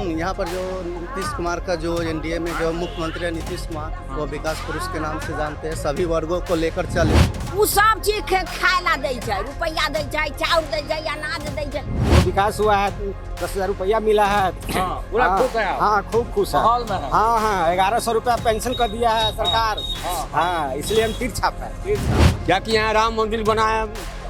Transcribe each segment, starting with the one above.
यहाँ पर जो नीतीश कुमार का जो एनडीए में जो मुख्यमंत्री है नीतीश कुमार, वो विकास पुरुष के नाम से जानते हैं। सभी वर्गों को लेकर चले। वो सब चीज खाए ला दे छै, रुपया दे छै, चाउर दे छै, अनाज दे छै। विकास हुआ है, 10,000 रुपया मिला है। पूरा खुश है। हाँ, खूब खुश है। हाँ, 1100 रुपया पेंशन कर दिया है सरकार। हाँ, इसलिए हम तीर छाप है। क्या कि यहाँ राम मंदिर बनाया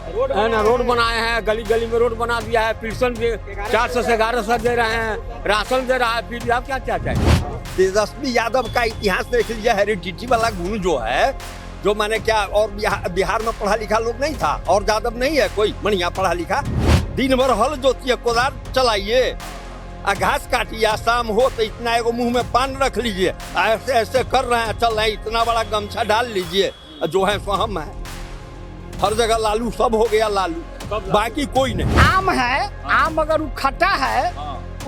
है ना, रोड बनाए हैं, गली गली में रोड बना दिया है। पेंशन भी 400 से 1100 दे रहे हैं, राशन दे रहा है। फिर आप क्या चाहते हैं? तेजस्वी यादव का इतिहास देख लीजिए। हेरिडिटी वाला गुण जो है, जो मैंने क्या, और बिहार में पढ़ा लिखा लोग नहीं था, और यादव नहीं है कोई बढ़िया पढ़ा लिखा। दिन भर हल जोतिए, कोदार चलाइए, घास काटिए, शाम हो तो इतना एगो मुंह में पान रख लीजिए। ऐसे ऐसे कर रहे हैं, चल रहे हैं, इतना बड़ा गमछा डाल लीजिए। जो है सो हम है, हर जगह लालू, सब हो गया लालू, बाकी कोई नहीं। आम है, आम अगर वो खट्टा है,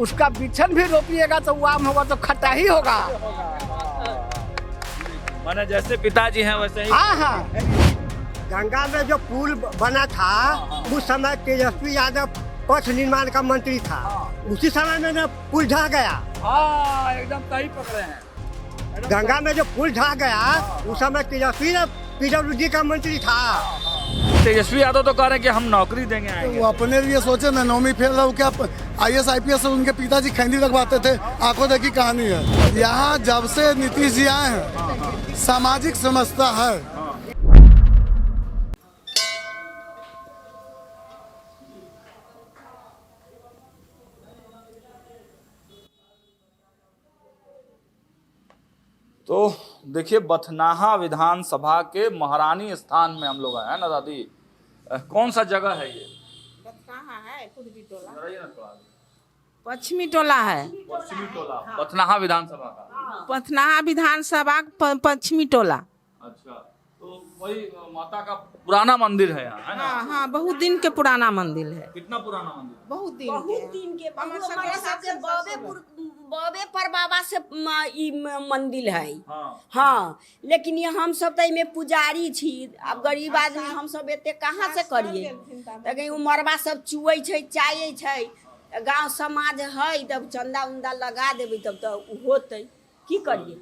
उसका बिछन भी रोपिएगा तो वो आम होगा तो खट्टा ही होगा। माने जैसे पिताजी हैं वैसे ही। हाँ। गंगा में जो पुल बना था, उस समय तेजस्वी यादव पथ निर्माण का मंत्री था। उसी समय में ना पुल ढह गया। हाँ, एकदम सही पकड़े हैं। गंगा में जो पुल ढह गया, उस समय तेजस्वी पीडब्ल्यूडी का मंत्री था। तेजस्वी यादव तो कह रहे हैं कि हम नौकरी देंगे। वो अपने लिए सोचे, मैं नौवीं फेल रहा हूँ क्या? IAS IPS उनके पिताजी खैंदी लगवाते थे। आंखों देखी कहानी है। यहाँ जब से नीतीश जी आए हैं, सामाजिक समस्या है। तो देखिए, बथनाहा विधानसभा के महारानी स्थान में हम लोग हैं ना दादी। कौन सा जगह है ये? बथनाहा है, पूर्वी टोला, थोड़ा पश्चिमी टोला है। पश्चिमी टोला बथनाहा विधानसभा का। बथनाहा विधानसभा पश्चिमी टोला। अच्छा, तो वही माता का पुराना मंदिर है यहाँ, है ना? हाँ, बहुत दिन के पुराना मंदिर है। कितना पुराना मंदिर? बहुत दिन के बाबे पर बाबा से ई मंदिर है। हाँ, लेकिन ये हम सब तो इमे पुजारी छी। अब गरीब आदमी हम सब एते कहाँ से करिए? लेकिन मरबा सब चुए छै, चाये छै, गांव समाज है, तब चंदा उंदा लगा देबे तब तो होते। की करिए?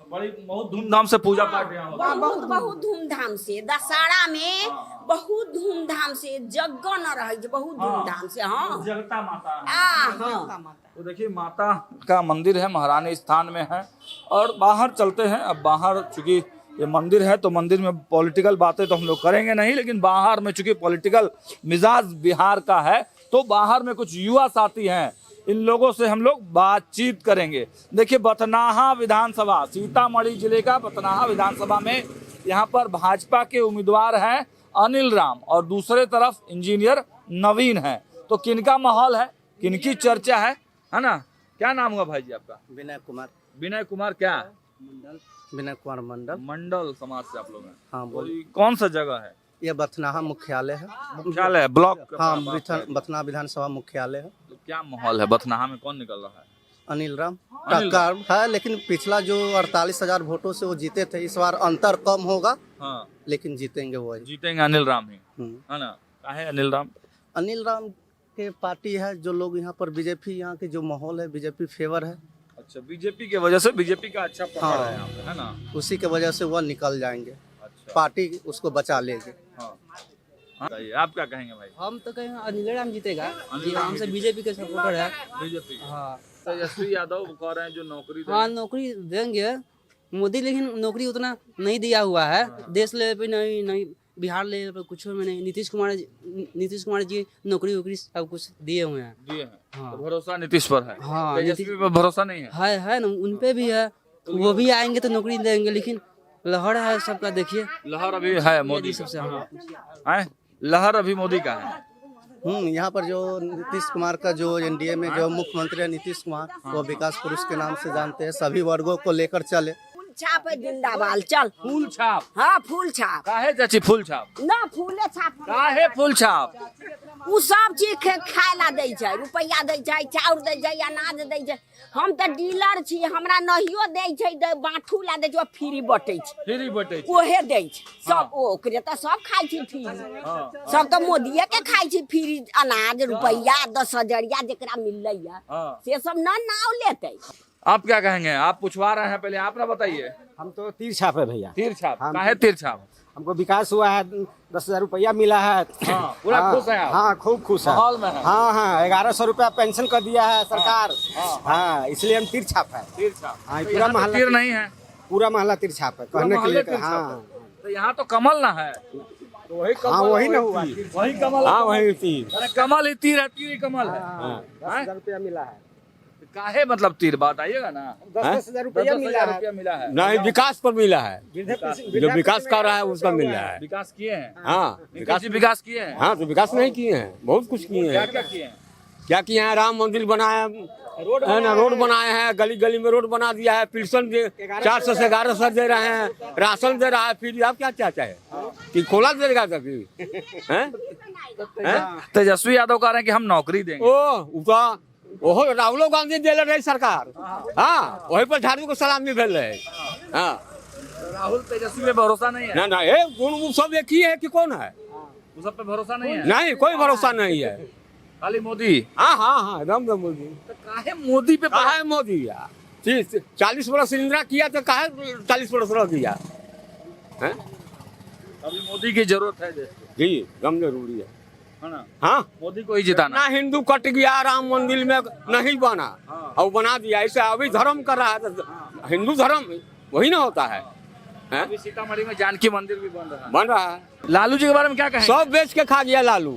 बड़ी बहुत धूमधाम से पूजा पाठ यहाँ होता है। बहुत धूमधाम से। दशहरा में बहुत धूमधाम से यज्ञ न रहे, बहुत धूमधाम से। हाँ, जगता माता है। हाँ। तो देखिए, माता का मंदिर है, महारानी स्थान में है। और बाहर चलते हैं। अब बाहर चूंकि ये मंदिर है तो मंदिर में पॉलिटिकल बातें तो हम लोग करेंगे नहीं, लेकिन बाहर में चूंकि पॉलिटिकल मिजाज बिहार का है, तो बाहर में कुछ युवा साथी हैं, इन लोगों से हम लोग बातचीत करेंगे। देखिए, बथनाहा विधानसभा, सीतामढ़ी जिले का बथनाहा विधानसभा में यहाँ पर भाजपा के उम्मीदवार हैं अनिल राम और दूसरे तरफ इंजीनियर नवीन है। तो किनका माहौल है, किनकी चर्चा है ना? क्या नाम हुआ भाई जी आपका? विनय कुमार। विनय कुमार क्या? विनय कुमार मंडल समाज से आप लोग हैं। हाँ, बोलिए। कौन सा जगह है? ये बथनाहा मुख्यालय है। मुख्यालय है, ब्लॉक? हाँ, बथनाहा विधानसभा मुख्यालय है। तो क्या माहौल है बथनाहा में? कौन निकल रहा है? अनिल राम का है, लेकिन पिछला जो 48,000 वोटों से वो जीते थे, इस बार अंतर कम होगा। हाँ, लेकिन जीतेंगे वो, जीतेंगे अनिल राम ही, है ना? काहे अनिल राम? अनिल राम के पार्टी है, जो लोग यहाँ पर बीजेपी, यहाँ के जो माहौल है बीजेपी फेवर है। अच्छा, बीजेपी के वजह से, बीजेपी का अच्छा पकड़ है यहाँ पे, है ना? उसी के वजह से वह निकल जाएंगे। अच्छा। पार्टी उसको बचा लेगी। हाँ। आप क्या कहेंगे भाई? हम तो कहेंगे अनिल राम जीतेगा। हमसे बीजेपी के सपोर्टर है। बीजेपी? हाँ। तेजस्वी यादव कह रहे हैं जो नौकरी देंगे। हाँ, नौकरी देंगे मोदी, लेकिन नौकरी उतना नहीं दिया हुआ है। देश लेवल पे नहीं, बिहार लेवल पे कुछ में नहीं। नीतीश कुमार जी नौकरी वोकरी सब कुछ दिए हुए हैं। हाँ। तो भरोसा नीतीश पर है? हाँ, तेजस्वी पर भरोसा नहीं है? है ना, उन पे भी है। वो भी आएंगे तो नौकरी देंगे, लेकिन लहर है सबका। देखिए, लहर अभी है मोदी सबसे। हाँ, लहर अभी मोदी का है। यहाँ पर जो नीतीश कुमार का जो एनडीए में जो मुख्यमंत्री है नीतीश कुमार, वो विकास पुरुष के नाम से जानते हैं। सभी वर्गों को लेकर चले। छाप है जिंदाबाद चल। फूल छाप हाँ फूल छाप काहे चाची फूल छाप ना फूले छाप काहे फूल छाप उ सब चीज खाय ला दै छै, रुपैया दै छै, चाउर दै छै, अनाज दै छै। हम तऽ डीलर छी, हमरा नहियो दै छै, बाँठू ला दै छै, फ्री बटै छै, फ्री बटे ओहे दै छै सब। ओकरे तऽ सब खाइ छै फ्री, सब तऽ मोदिये के खाइ छै फ्री अनाज रुपैया 10,000 जेकरा मिललै है से सब ना नाव लेते। आप क्या कहेंगे? आप पूछवा रहे हैं, पहले आप ना बताइए। हम तो तीर छाप है भैया। तीर छाप हम- काहे तीर छाप? हमको विकास हुआ है, 10,000 रुपया मिला है। पूरा खुश हैं आप? हाँ खूब खुश है। माहौल में है। हाँ हाँ 1100 रुपया पेंशन कर दिया है सरकार। हाँ इसलिए हम तीर छाप है। तीर छाप हाँ, तो पूरा यहाँ तो मोहल्ला तीर नहीं है, पूरा मोहल्ला तीर छाप है पूरा कहने के मोहल्ले लिए। तीर छाप हाँ है। तो यहाँ तो कमल ना है, तो वही कमल हाँ वही ना हुआ। वही कमल। हाँ वही तीर। अरे कमल ही तीर है, तीर ही कमल है। हाँ 10,000 रुपया मिला है। काहे मतलब तीर बताइएगा ना। 10,000 रुपया मिला 10,000 है। रुपया मिला है। नहीं विकास पर मिला है, जो जो विकास कर रहा है उसका मिल रहा है। विकास किए हैं? हाँ विकास विकास किए हैं? हाँ तो विकास नहीं किए हैं, बहुत कुछ किए क्या हैं। क्या किए हैं? क्या किए हैं? राम मंदिर बनाया है ना, रोड बनाए हैं, गली गली में रोड बना दिया है, पेंशन 400 से 1100 दे रहे हैं, राशन दे रहा है फ्री। आप क्या चाहते हैं कि खोला देगा तभी? तेजस्वी यादव कह रहे हैं कि हम नौकरी देंगे। ओहो राहुल गांधी दे रहे सरकार। हाँ वही पर झाड़ू को सलामी भेल रहे। हाँ राहुल तेजस्वी पे भरोसा नहीं है, ना ना ये वो सब एक ही है कि कौन है? उस सब पे भरोसा नहीं है, नहीं कोई भरोसा नहीं है। खाली मोदी। हाँ हाँ हाँ एकदम मोदी। तो काहे मोदी पे काहे मोदी यार? 40 वर्ष इंदिरा किया तो काहे 40 वर्ष रह दिया? हैं? अभी मोदी की जरूरत है देश को, जी एकदम जरूरी है ना? हाँ मोदी को ही जिताना। ना हिंदू कट गया राम मंदिर में नहीं बना और बना दिया। ऐसे अभी धर्म कर रहा है तो हिंदू धर्म वही ना होता है, हैं? अभी सीतामढ़ी में जानकी मंदिर भी बन रहा है। बन रहा है। लालू जी के बारे में क्या कहें? सब बेच के खा गया लालू।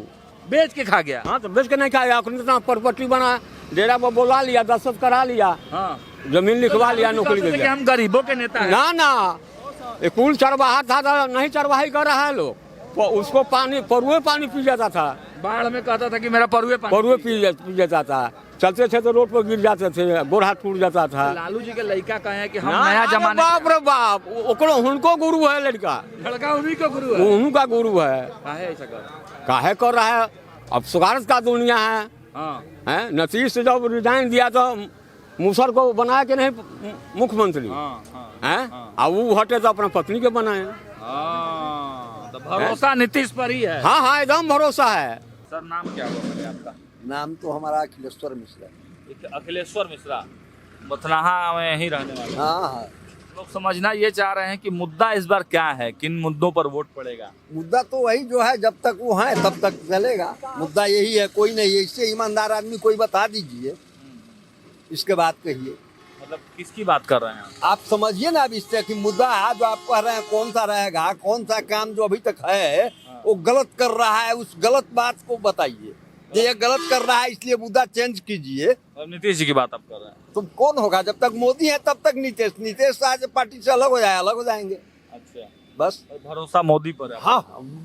बेच के खा गया। हाँ तो बेच के नहीं खाया, अपने इतना प्रॉपर्टी बना, डेरा पर बोला लिया, दस्तखत करा लिया, हाँ जमीन लिखवा लिया, नौकरी दे कि दिया। हम गरीबों के नेता हैं। ना ना ये कुल चरवाहा था तो नहीं चरवाही कर रहा है लोग। उसको पानी परुए पानी पी जाता था, बाढ़ में कहता था कि मेरा परुए पानी परुए पी जाता था। चलते थे तो रोड पर गिर जाते थे, गोड़ हाथ टूट जाता था। लालू जी के लड़का कहे हैं कि हम ना, नया अरे जमाने बाप रे बाप, ओकरो उनको गुरु है लड़का, लड़का उन्हीं का गुरु है। उनका गुरु है। काहे ऐसा कर रहा है? काहे कर रहा है? अब स्वार्थ का दुनिया है, हाँ हैं? नीतीश से जब रिजाइन दिया तो मूसर को बनाया कि नहीं मुख्यमंत्री, हाँ हाँ हैं? अब वो हटे तो अपना पत्नी के बनाए। हाँ, तो भरोसा नीतीश पर ही है। हाँ हाँ एकदम भरोसा है। सर नाम क्या हुआ पहले आपका? नाम तो हमारा अखिलेश्वर मिश्रा। अखिलेश्वर मिश्रा, बथनाहा में ही रहने वाले। हाँ हाँ लोग समझना ये चाह रहे हैं कि मुद्दा इस बार क्या है, किन मुद्दों पर वोट पड़ेगा? मुद्दा तो वही जो है, जब तक वो है तब तक चलेगा। मुद्दा यही है, कोई नहीं है। इससे ईमानदार आदमी कोई बता दीजिए, इसके बाद कहिए। मतलब किसकी बात कर रहे हैं आप समझिए ना अब इससे कि मुद्दा है जो आप कह रहे हैं कौन सा रहेगा, कौन सा काम जो अभी तक है वो गलत कर रहा है, उस गलत बात को बताइए। ये गलत कर रहा है इसलिए मुद्दा चेंज कीजिए। और नीतीश जी की बात आप कर रहे हैं? तो कौन होगा? जब तक मोदी है तब तक नीतीश। नीतीश आज पार्टी से अलग हो जाए, अलग हो जाएंगे अच्छा, बस। और भरोसा मोदी पर है। हाँ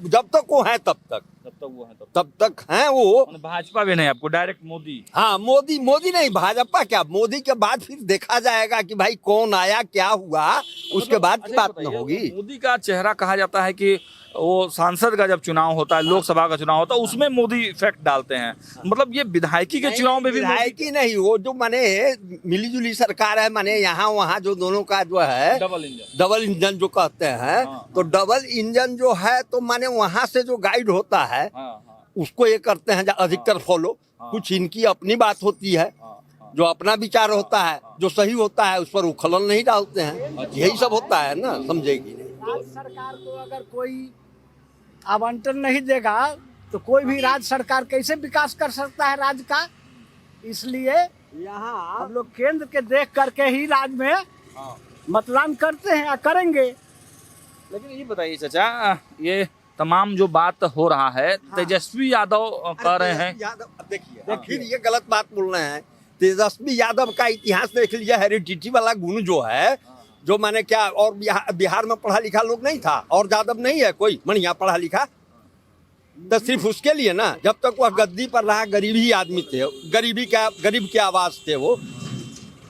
जब तक वो है तब तक, जब तक वो है तब तक है वो। भाजपा भी नहीं, आपको डायरेक्ट मोदी। हाँ मोदी, मोदी नहीं भाजपा क्या, मोदी के बाद फिर देखा जाएगा कि भाई कौन आया क्या हुआ, उसके बाद की बात न होगी। मोदी का चेहरा कहा जाता है कि वो सांसद का जब चुनाव होता है, लोकसभा का चुनाव होता है, उसमें मोदी इफेक्ट डालते हैं। मतलब ये विधायकी के चुनाव में भी विधायकी नहीं, वो जो माने मिली जुली सरकार है, माने यहाँ वहाँ जो दोनों का जो है डबल इंजन जो कहते हैं, तो डबल इंजन जो है तो माने वहाँ से जो गाइड होता है उसको ये करते हैं अधिकतर फॉलो। कुछ इनकी अपनी बात होती है, जो अपना विचार होता है, जो सही होता है उस पर वो खलल नहीं डालते हैं। यही सब होता है ना, समझेगी नहीं। सरकार को अगर कोई आवंटन नहीं देगा तो कोई भी राज्य सरकार कैसे विकास कर सकता है राज्य का। इसलिए यहाँ हम लोग केंद्र के देख करके ही राज्य में मतदान करते हैं या करेंगे। लेकिन ये बताइए चाचा, ये तमाम जो बात हो रहा है, तेजस्वी यादव कह रहे हैं। यादव देखिए फिर ये गलत बात बोल रहे हैं। तेजस्वी यादव का इतिहास देख लीजिए, हेरिडिटी वाला गुण जो है, जो माने क्या, और बिहार में पढ़ा लिखा लोग नहीं था, और यादव नहीं है कोई बढ़िया पढ़ा लिखा, तो सिर्फ उसके लिए ना, जब तक वह गद्दी पर रहा गरीब ही आदमी थे, गरीब के आवाज थे वो।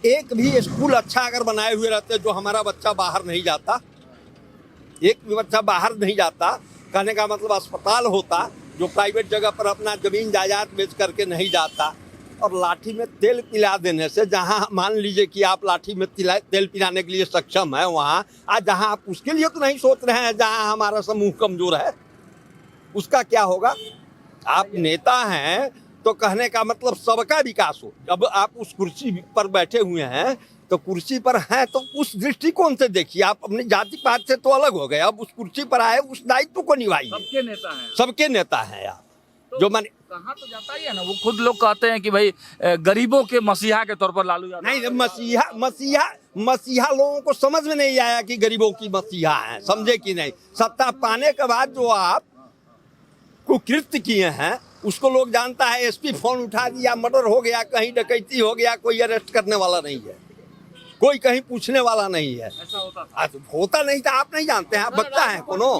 एक भी स्कूल अच्छा अगर बनाए हुए रहते जो हमारा बच्चा बाहर नहीं जाता, एक भी बच्चा बाहर नहीं जाता, कहने का मतलब अस्पताल होता जो प्राइवेट जगह पर अपना जमीन जायदाद बेच करके नहीं जाता, और लाठी में तेल पिला देने से, जहाँ मान लीजिए कि आप लाठी में तेल पिलाने के लिए सक्षम है, वहाँ आज जहाँ आप उसके लिए तो नहीं सोच रहे हैं, जहाँ हमारा समूह कमजोर है उसका क्या होगा। आप नेता हैं तो कहने का मतलब सबका विकास हो। अब आप उस कुर्सी पर बैठे हुए हैं तो कुर्सी पर हैं तो उस दृष्टिकोण से देखिए, आप अपनी जाति पात से तो अलग हो गए, अब उस कुर्सी पर आए उस दायित्व को निभाइए। सबके नेता हैं, सबके नेता हैं आप, तो जो माने कहा तो जाता ही है ना, वो खुद लोग कहते हैं कि भाई गरीबों के मसीहा के तौर पर लालू यादव। नहीं, मसीहा लोगों को समझ में नहीं आया कि गरीबों की मसीहा हैं, समझे कि नहीं। सत्ता पाने के बाद जो आप कुकृत्य किए हैं उसको लोग जानता है। एसपी फोन उठा दिया, मर्डर हो गया, कहीं डकैती हो गया, कोई अरेस्ट करने वाला नहीं है, कोई कहीं पूछने वाला नहीं है। ऐसा होता था? होता नहीं था, आप नहीं जानते हैं, आप बच्चा हैं कोनो,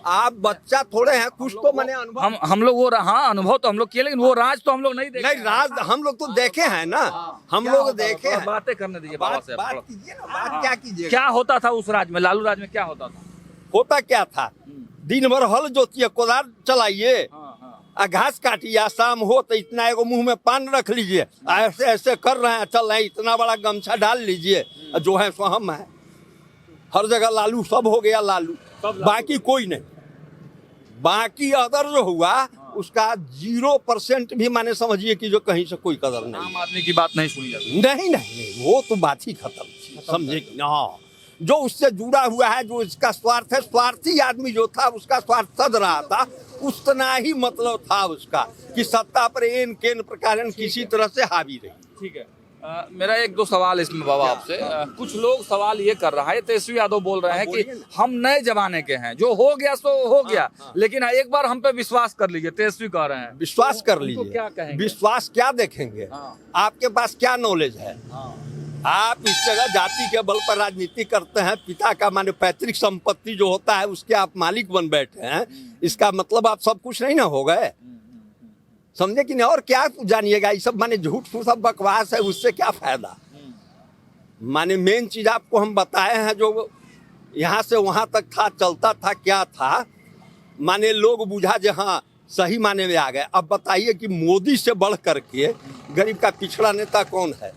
आप बच्चा थोड़े हैं, कुछ तो मैंने अनुभव। हम लोग वो हाँ अनुभव तो हम लोग किए, लेकिन वो राज तो हम लोग नहीं देखे। नहीं, राज हम लोग तो देखे हैं ना, हम लोग देखे हैं। बातें करने दीजिए बाबा से। बात कीजिए ना, बात क्या कीजिए। क्या होता था उस राज में, लालू राज में क्या होता था? होता क्या था, दिन भर हल जोतिए, कोदार चलाइए, घास काटिए, शाम हो तो इतना एगो मुंह में पान रख लीजिए, ऐसे ऐसे कर रहे हैं, चल रहे हैं, इतना बड़ा गमछा डाल लीजिए, जो है सो हम है। हर जगह लालू, सब हो गया लालू, बाकी कोई नहीं। बाकी अदर जो हुआ उसका 0% भी माने समझिए कि जो कहीं से कोई कदर नहीं। आम आदमी की बात नहीं सुनी जाती। नहीं, वो तो बात ही खत्म, समझे कि ना। जो उससे जुड़ा हुआ है, जो इसका स्वार्थ है, स्वार्थी आदमी जो था उसका स्वार्थ सद रहा था, उतना ही मतलब था उसका कि सत्ता पर एन केन प्रकार किसी तरह से हावी रही। ठीक है, मेरा एक दो सवाल इसमें बाबा आपसे। कुछ लोग सवाल ये कर रहा है, तेजस्वी यादव बोल रहे हैं कि हम नए जमाने के हैं, जो हो गया सो हो गया, लेकिन एक बार हम पे विश्वास कर लीजिए, तेजस्वी कह रहे हैं। विश्वास कर लीजिए, क्या कहेंगे? विश्वास क्या देखेंगे, आपके पास क्या नॉलेज है? आप इस जगह जाति के बल पर राजनीति करते हैं, पिता का माने पैतृक संपत्ति जो होता है उसके आप मालिक बन बैठे हैं, इसका मतलब आप सब कुछ नहीं ना हो गए, समझे कि नहीं। और क्या जानिएगा, ये सब माने झूठ फूट सब बकवास है, उससे क्या फायदा। माने मेन चीज आपको हम बताए हैं, जो यहाँ से वहाँ तक था, चलता था, क्या था, माने लोग बुझा जे हाँ सही माने में आ गए। अब बताइए कि मोदी से बढ़ करके गरीब का पिछड़ा नेता कौन है?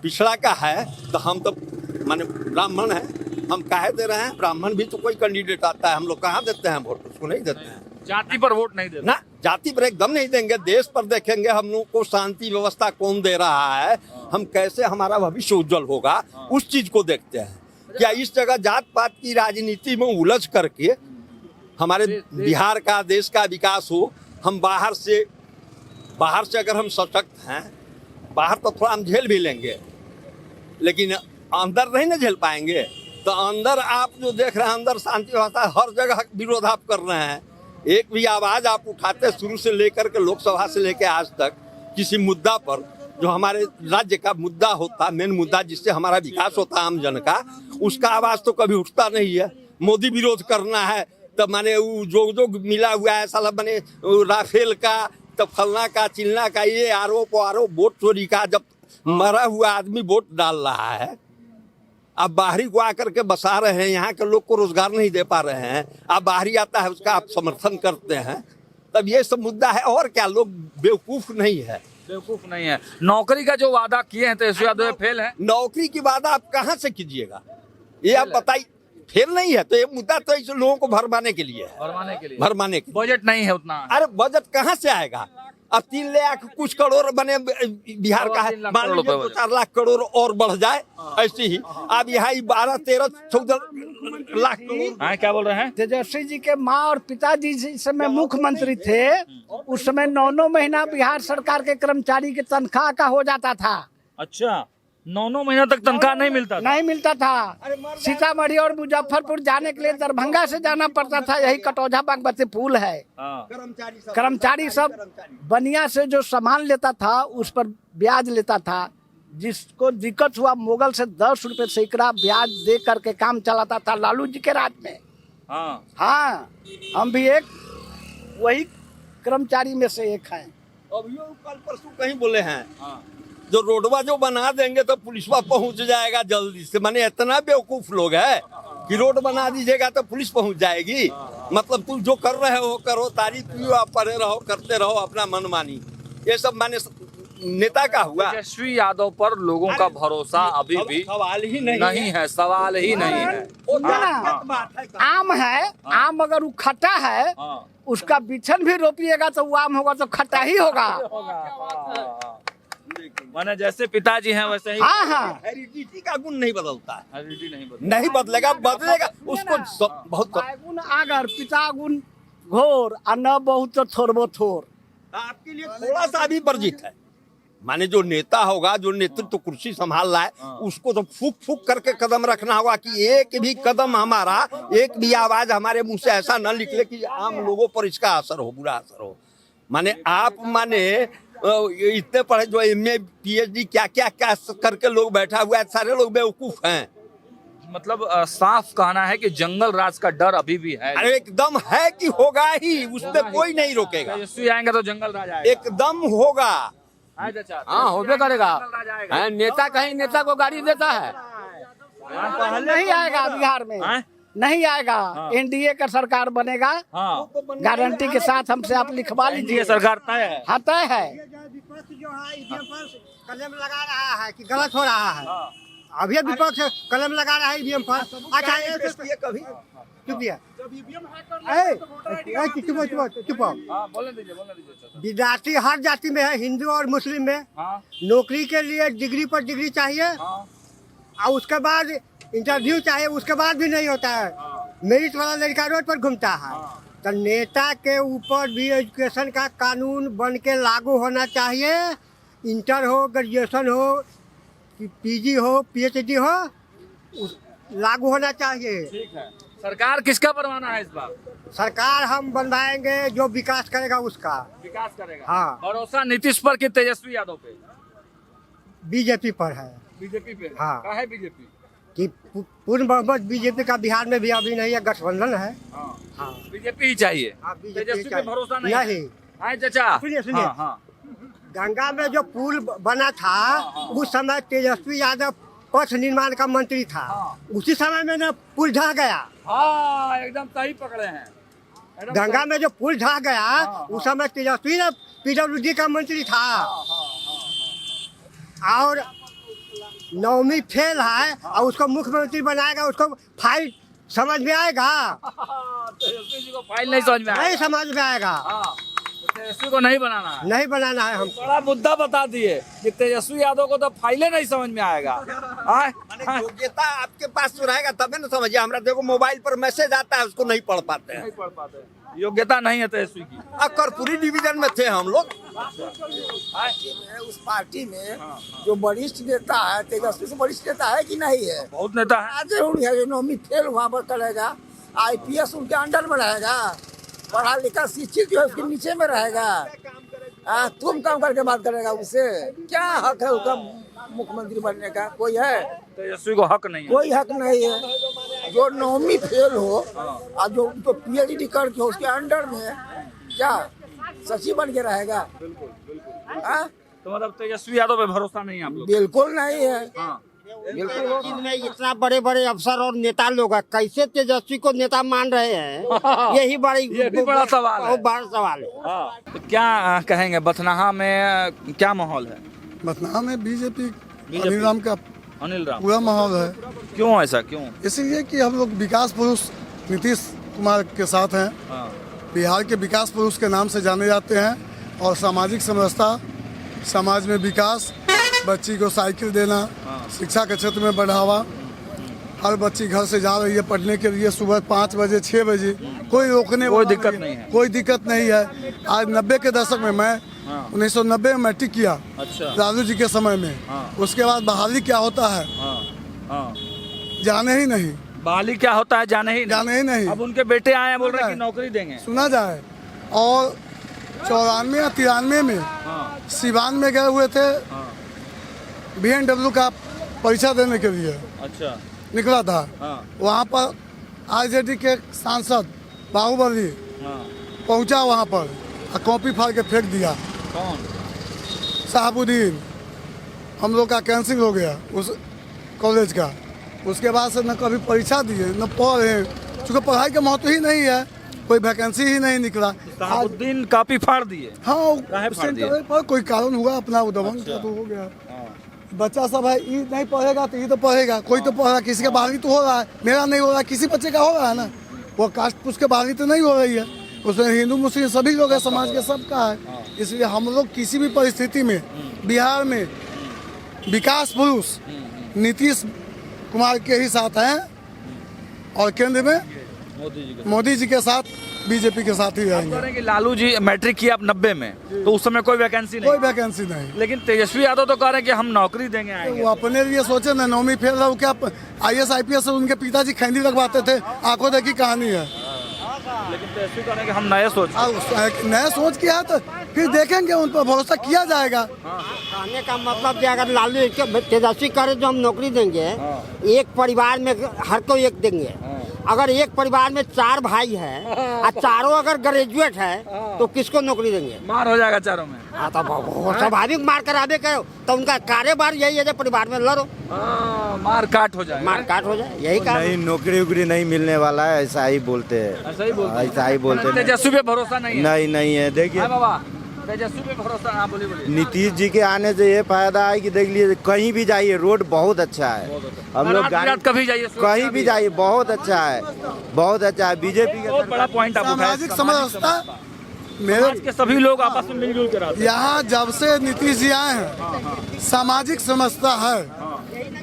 पिछड़ा का है तो हम तो माने ब्राह्मण है, हम काहे दे रहे हैं? ब्राह्मण भी तो कोई कैंडिडेट आता है, हम लोग कहाँ देते हैं वोट? उसको नहीं देते हैं। जाति पर वोट नहीं देते ना, जाति पर एकदम नहीं देंगे। देश पर देखेंगे हम लोग को शांति व्यवस्था कौन दे रहा है, हम कैसे हमारा भविष्य उज्जवल होगा, उस चीज को देखते हैं। क्या इस जगह जात पात की राजनीति में उलझ करके हमारे बिहार का, देश का विकास हो? हम बाहर से अगर हम सशक्त हैं, बाहर तो थोड़ा हम झेल भी लेंगे, लेकिन अंदर नहीं ना झेल पाएंगे। तो अंदर आप जो देख रहे हैं, अंदर शांति व्यवस्था, हर जगह विरोध आप कर रहे हैं। एक भी आवाज आप उठाते शुरू से लेकर के लोकसभा से लेकर आज तक किसी मुद्दा पर, जो हमारे राज्य का मुद्दा होता, मेन मुद्दा जिससे हमारा विकास होता आम जन का, उसका आवाज तो कभी उठता नहीं है। मोदी विरोध करना है तो माने जो मिला हुआ है साला, माने राफेल का, तो फलना का, चिलना का, ये आरोप वोट चोरी का। जब मरा हुआ आदमी वोट डाल रहा है, आप बाहरी को आकर के बसा रहे हैं, यहाँ के लोग को रोजगार नहीं दे पा रहे हैं, आप बाहरी आता है उसका आप समर्थन करते हैं, तब ये सब मुद्दा है। और क्या, लोग बेवकूफ नहीं है, बेवकूफ नहीं है। नौकरी का जो वादा किए हैं तेजस्वी यादव फेल है। नौकरी की वादा आप कहाँ से कीजिएगा, ये आप बताइए। फेल नहीं है तो ये मुद्दा तो इस लोगों को भरमाने के लिए है, भरमाने के लिए। बजट नहीं है उतना। अरे बजट कहाँ से आएगा? अब 3 लाख कुछ करोड़ बने बिहार का है, मान लीजिए 2-4 लाख करोड़ और बढ़ जाए, ऐसे ही अब यहाँ 12-13-14 लाख करोड़। क्या बोल रहे हैं? तेजस्वी जी के माँ और पिताजी जिस समय मुख्यमंत्री थे, उस समय 9 महीना बिहार सरकार के कर्मचारी के तनख्वाह का हो जाता था। अच्छा, 9 महीना तक तनख्वाह नहीं मिलता था। सीतामढ़ी और मुजफ्फरपुर जाने के लिए दरभंगा से जाना पड़ता था। यही कटौझा बागमती पुल है। कर्मचारी सब बनिया से जो सामान लेता था उस पर ब्याज लेता था। जिसको दिक्कत हुआ, मुगल से 10 रुपए सैकड़ा ब्याज दे करके काम चलाता था लालू जी के राज में। हाँ, हम भी एक वही कर्मचारी में से एक हैं। अभी कल परसों कहीं बोले हैं जो रोडवा जो बना देंगे तो पुलिसवा पहुंच जाएगा जल्दी से। माने इतना बेवकूफ लोग है कि रोड बना दीजिएगा तो पुलिस पहुंच जाएगी। मतलब तुम जो कर रहे हो करो, तारीफ पियो, आप पढ़े रहो, करते रहो अपना मनमानी। ये सब माने नेता का हुआ। तेजस्वी यादव पर लोगों का भरोसा अभी भी सवाल ही नहीं है, सवाल ही नहीं है। आम है, आम अगर वो खट्टा है उसका बिछन भी रोपिएगा तो वो आम होगा तो खट्टा ही होगा। माने जैसे पिताजी हैं वैसे ही। हाँ हेरिडिटी का गुण नहीं बदलता है, हेरिडिटी नहीं बदलेगा, बदलेगा उसको बहुत। गुण आगर पिता गुण घोर और न बहुत तो थोड़बो थोर। आपके लिए थोड़ा सा भी वर्जित है। माने जो नेता होगा, जो नेतृत्व कुर्सी संभाल रहा है, उसको तो फूक फूक करके कदम रखना होगा कि एक भी कदम हमारा, एक भी आवाज हमारे मुंह से ऐसा न निकले कि आम लोगों पर इसका असर हो, बुरा असर हो। माने आप माने इतने पढ़े, जो MA PhD क्या क्या क्या करके लोग बैठा हुआ है, सारे लोग बेवकूफ हैं। मतलब साफ कहना है कि जंगल राज का डर अभी भी है। अरे एकदम है कि होगा ही, उसमें कोई नहीं रोकेगा। तेजस्वी आएंगे तो जंगल राज आएगा, एकदम होगा। हाँ होबे करेगा। नेता कहीं नेता को गाड़ी देता है, नहीं आएगा बिहार में, नहीं आएगा। NDA का सरकार बनेगा, गारंटी के साथ हमसे आप लिखवा लीजिए। सरकार तय है, हाँ तय है। विपक्ष जो है ईवीएम पर कलम लगा रहा है कि गलत हो रहा है। अभी विपक्ष कलम लगा रहा है ईवीएम पर। अच्छा ये कभी चुपिया चुप। विद्यार्थी हर जाति में है, हिंदू और मुस्लिम में। नौकरी के लिए डिग्री पर डिग्री चाहिए और उसके बाद इंटरव्यू चाहिए, उसके बाद भी नहीं होता है। मेरिट वाला लड़का रोड पर घूमता है। तो नेता के ऊपर भी एजुकेशन का कानून बन के लागू होना चाहिए। इंटर हो, ग्रेजुएशन हो, PG हो, PhD हो, लागू होना चाहिए। ठीक है। सरकार किसका बनवाना है इस बार? सरकार हम बनवाएंगे जो विकास करेगा उसका। विकास करेगा। हाँ। भरोसा नीतीश पर कि तेजस्वी यादव पे? बीजेपी पर है। बीजेपी पे? हाँ। क्या है बीजेपी? कि पूर्ण बहुमत बीजेपी का बिहार में भी अभी नहीं है, गठबंधन है। हाँ। बीजेपी ही चाहिए। तेजस्वी पे भरोसा नहीं? नहीं। चाचा सुनिए गंगा में जो पुल बना था उस समय तेजस्वी यादव पथ निर्माण का मंत्री था। उसी समय में ना पुल ढह गया। हाँ एकदम सही पकड़े हैं। गंगा में जो पुल ढह गया उस समय तेजस्वी ना PWD का मंत्री था। और 9वीं फेल है और उसको मुख्यमंत्री बनाएगा, उसको फाइल समझ में आएगा? तेजस्वी जी को फाइल नहीं समझ में आएगा। नहीं समझ में आएगा। तेजस्वी को नहीं बनाना है, नहीं बनाना है हमको। बड़ा मुद्दा बता दिए कि तेजस्वी यादव को तो फाइलें नहीं समझ में आएगा। योग्यता आपके पास जो रहेगा तबे ना समझिए। हमरा देखो मोबाइल पर मैसेज आता है, उसको नहीं पढ़ पाते हैं। नहीं पढ़ पाते, योग्यता नहीं है तेजस्वी की। कर्पूरी डिवीजन में थे हम लोग। उस पार्टी में जो वरिष्ठ नेता है, तेजस्वी से वरिष्ठ नेता है कि नहीं है? बहुत नेता है। जो 9वीं फेल वहाँ पर करेगा, IPS उनके अंडर में रहेगा, पढ़ा लिखा शिक्षित जो है उसके नीचे में रहेगा। तुम काम करके बात करेगा, उससे क्या हक है उसका मुख्यमंत्री बनने का? कोई है? तेजस्वी को हक नहीं है, कोई हक नहीं है। जो 9वीं फेल हो और जो PhD करके उसके अंडर में क्या सचिव बन के रहेगा? तो मतलब तेजस्वी यादव पे भरोसा नहीं है आप लोग? बिल्कुल नहीं है। इनमें इतना बड़े बड़े अफसर और नेता लोग हैं, कैसे तेजस्वी को नेता मान रहे हैं? यही बड़ा सवाल है। बहुत बड़ा सवाल है। तो क्या कहेंगे, बथनाहा में क्या माहौल है? बथनाहा में बीजेपी अनिल राम का अनिल राम पूरा माहौल है। क्यों ऐसा, क्यों? इसलिए कि हम लोग विकास पुरुष नीतीश कुमार के साथ हैं। बिहार के विकास पुरुष के नाम से जाने जाते हैं। और सामाजिक समरसता, समाज में विकास, बच्ची को साइकिल देना, शिक्षा के क्षेत्र में बढ़ावा। हर बच्ची घर से जा रही है पढ़ने के लिए सुबह 5 बजे 6 बजे, कोई रोकने कोई दिक्कत नहीं है। कोई दिक्कत नहीं है। आज 90 के दशक में मैं 1990 में मैट्रिक किया। अच्छा। लालू जी के समय में। उसके बाद बहाली क्या होता है जाने ही नहीं। बहाली क्या होता है जाने ही नहीं। अब उनके बेटे आए हैं, बोल रहे हैं कि नौकरी देंगे। सुना जाए। और 94 या 93 में सिवान में गए हुए थे BMW का परीक्षा देने के लिए। अच्छा। निकला था। वहाँ पर RJD के सांसद बाहुबली पहुँचा वहाँ पर और कॉपी फाड़ के फेंक दिया। कौन? साहबुद्दीन। हम लोग का कैंसिल हो गया उस कॉलेज का। उसके बाद से न कभी परीक्षा दिए न पढ़े, चूँकि पढ़ाई का महत्व ही नहीं है, कोई वैकेंसी ही नहीं निकला। शहाबुद्दीन काफी फाड़ दिए। हाँ, फाड़ दिए? पर कोई कारण हुआ अपना उद्यम का तो हो गया। बच्चा सब है, ये नहीं पढ़ेगा तो ये तो पढ़ेगा, कोई तो पढ़ रहा है, किसी का 12वीं तो हो रहा है, मेरा नहीं हो रहा है, किसी बच्चे का हो रहा है ना। वो कास्ट पुष्ट के 12वीं तो नहीं हो रही है, उसमें हिंदू मुस्लिम सभी लोग हैं, समाज के सबका है। इसलिए हम लोग किसी भी परिस्थिति में बिहार में विकास पुरुष नीतीश कुमार के ही साथ हैं और केंद्र में मोदी जी के साथ, बीजेपी के साथ ही रहेंगे। कि लालू जी मैट्रिक किया अब 90 में, तो उस समय कोई वैकेंसी नहीं, कोई वैकेंसी नहीं। लेकिन तेजस्वी यादव तो कह रहे हैं कि हम नौकरी देंगे, आएंगे। वो अपने लिए सोचे ना, 9वीं फेल रहा, क्या IAS IPS से उनके पिताजी खैंदी लगवाते थे, आंखों देखी कहानी है। लेकिन तेजस्वी कह रहे हैं कि हम नए सोच किया है तो फिर देखेंगे, उन पर भरोसा किया जाएगा। कहने का मतलब कि अगर लालू तेजस्वी करे जो हम नौकरी देंगे, एक परिवार में हर कोई एक देंगे। अगर एक परिवार में 4 भाई हैं और चारों अगर ग्रेजुएट है तो किसको नौकरी देंगे? मार हो जाएगा चारों में। हाँ, तो स्वाभाविक मार करावे के तो उनका कार्यभार यही है, जो परिवार में लड़ो, मार काट हो जाए, मार काट हो जाए, यही काम। नहीं, नौकरी उकरी नहीं मिलने वाला है, ऐसा ही बोलते हैं। ऐसा ही बोलते हैं। तेजस्वी पे भरोसा नहीं है? नहीं है। देखिए बाबा, तेजस्वी पे भरोसा। हाँ, बोलिए। नीतीश जी के आने से ये फायदा है कि देख लीजिए, कहीं भी जाइए रोड बहुत अच्छा है। हम लोग कभी जाइए, कहीं भी जाइए बहुत अच्छा है, बहुत अच्छा है। बीजेपी का बहुत बड़ा पॉइंट आप सामाजिक समरसता मेरे के सभी लोग आपस में मिलजुल के रहते हैं। यहाँ जब से नीतीश जी आए हैं, सामाजिक समरसता है।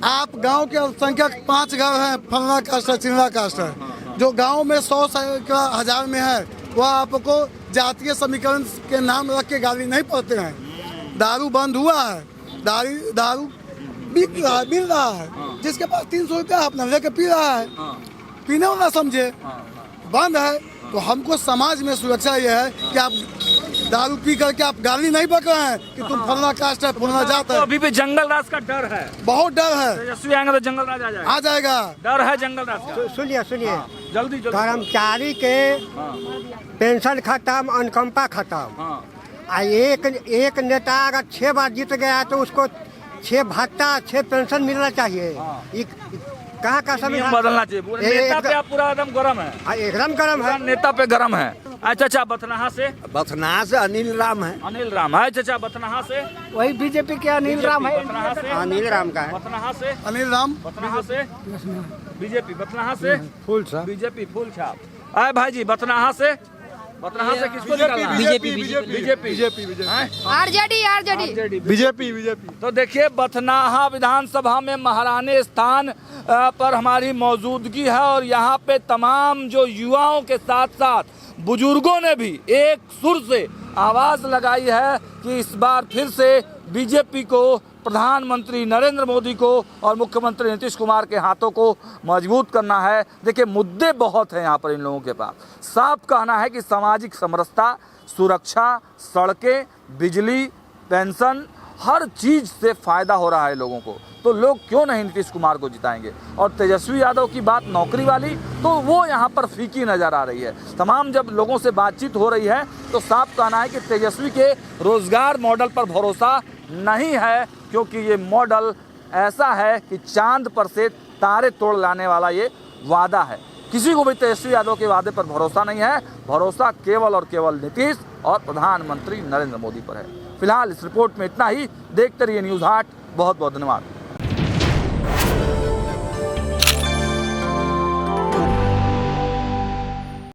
आप गांव के अल्पसंख्यक 5 घर हैं, फलना कास्ट है, चिल्ला कास्ट है, जो गांव में 100 का 1000 में है, वह आपको जातीय समीकरण के नाम रख के गाली नहीं पड़ते हैं। दारू बंद हुआ है, दारू बिक रहा है, मिल रहा है, जिसके पास 300 रुपया अपना लेके पी रहा है, पीने वाला समझे, बंद है। तो हमको समाज में सुरक्षा ये है कि आप दारू पी करके आप गाली नहीं बक रहे हैं कि तुम फलना कास्ट है, फलना जात है। तो अभी भी जंगल राज का डर है, बहुत डर है। तेजस्वी आएंगे तो जंगल राज आ जाएगा। डर है जंगल राज का। सुनिए जल्दी कर्मचारी के पेंशन खत्म, अनुकंपा खत्म। एक नेता अगर 6 बार जीत गया तो उसको 6 भत्ता 6 पेंशन मिलना चाहिए। कहाँ का संविधान बदलना चाहिए। नेता पे आप पूरा एकदम गरम है, एकदम गरम है, नेता पे गरम है। अच्छा, बथनाहा से अनिल राम है। अनिल राम है। अच्छा, बथनाहा से वही बीजेपी के अनिल राम है। बथनाहा से अनिल राम का है। बथनाहा से अनिल राम, बथनाहा से बीजेपी, बथनाहा से फूल छाप, बीजेपी फूल छाप। आए भाई जी, बथनाहा से किसको निकालना? बीजेपी। बीजेपी। तो देखिए, बथनाहा विधानसभा में महारानी स्थान पर हमारी मौजूदगी है और यहाँ पे तमाम जो युवाओं के साथ साथ बुजुर्गों ने भी एक सुर से आवाज लगाई है कि इस बार फिर से बीजेपी को, प्रधानमंत्री नरेंद्र मोदी को और मुख्यमंत्री नीतीश कुमार के हाथों को मजबूत करना है। देखिए, मुद्दे बहुत हैं यहाँ पर इन लोगों के पास। साफ कहना है कि सामाजिक समरसता, सुरक्षा, सड़कें, बिजली, पेंशन, हर चीज़ से फ़ायदा हो रहा है लोगों को, तो लोग क्यों नहीं नीतीश कुमार को जिताएंगे। और तेजस्वी यादव की बात नौकरी वाली, तो वो यहाँ पर फीकी नज़र आ रही है। तमाम जब लोगों से बातचीत हो रही है तो साफ कहना है कि तेजस्वी के रोज़गार मॉडल पर भरोसा नहीं है, क्योंकि ये मॉडल ऐसा है कि चांद पर से तारे तोड़ लाने वाला ये वादा है। किसी को भी तेजस्वी यादव के वादे पर भरोसा नहीं है। भरोसा केवल और केवल नीतीश और प्रधानमंत्री नरेंद्र मोदी पर है। फिलहाल इस रिपोर्ट में इतना ही। देखते रहिए न्यूज़ 8। बहुत बहुत धन्यवाद।